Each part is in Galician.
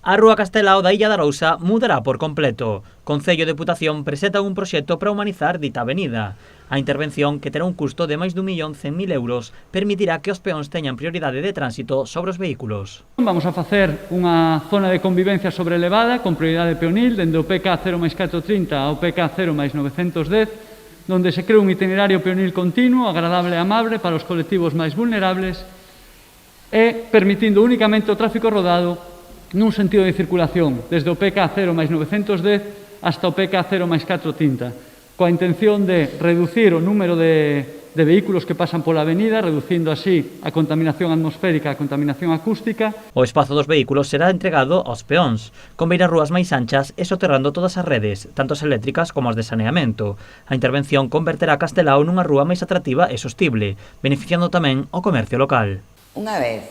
A Rúa Castelao da Illa da Arousa mudará por completo. Concello e Deputación presentan un proxecto para humanizar dita avenida. A intervención, que terá un custo de máis d'1.100.000 euros, permitirá que os peóns teñan prioridade de tránsito sobre os vehículos. Vamos a facer unha zona de convivencia sobrelevada con prioridade peonil dende o PK 0+430 ao PK 0+910, donde se crea un itinerario peonil continuo, agradable e amable para os colectivos máis vulnerables e permitindo únicamente o tráfico rodado nun sentido de circulación, desde o PK 0+910 hasta o PK 0+430, coa intención de reducir o número de vehículos que pasan pola avenida, reducindo así a contaminación atmosférica e a contaminación acústica. O espazo dos vehículos será entregado aos peóns, con beiras rúas máis anchas e soterrando todas as redes, tanto as eléctricas como as de saneamento. A intervención converterá Castelao nunha rúa máis atractiva e sostible, beneficiando tamén o comercio local. Unha vez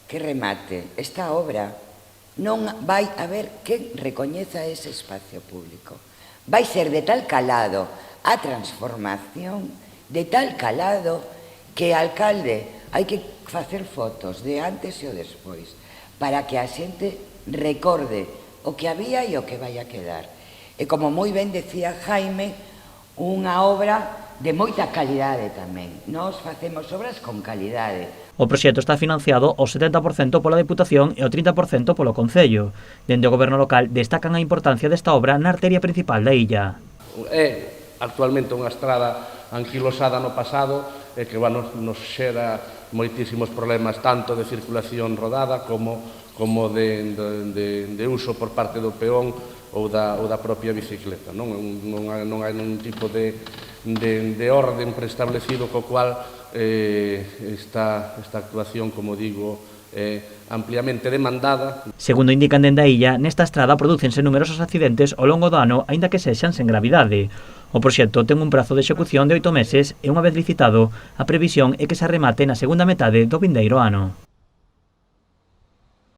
que remate esta obra, non vai haber quen recoñeza ese espacio público. Vai ser de tal calado a transformación, de tal calado que alcalde hai que facer fotos de antes e o despois para que a xente recorde o que había e o que vai a quedar. E como moi ben decía Jaime, unha obra de moita calidade tamén. Nós facemos obras con calidade. O proxecto está financiado ao 70% pola Deputación e ao 30% polo Concello. Dende o Goberno local destacan a importancia desta obra na arteria principal da illa. É actualmente unha estrada anquilosada no pasado e que nos xera moitísimos problemas tanto de circulación rodada como de uso por parte do peón ou da propia bicicleta. Non hai nun tipo de orden preestablecido co cual esta actuación, como digo, é ampliamente demandada. Segundo indican dende a illa, nesta estrada prodúcense numerosos accidentes ao longo do ano, aínda que sexan sen gravidade. O proxecto ten un prazo de execución de 8 meses e unha vez licitado, a previsión é que se remate na segunda metade do vindeiro ano.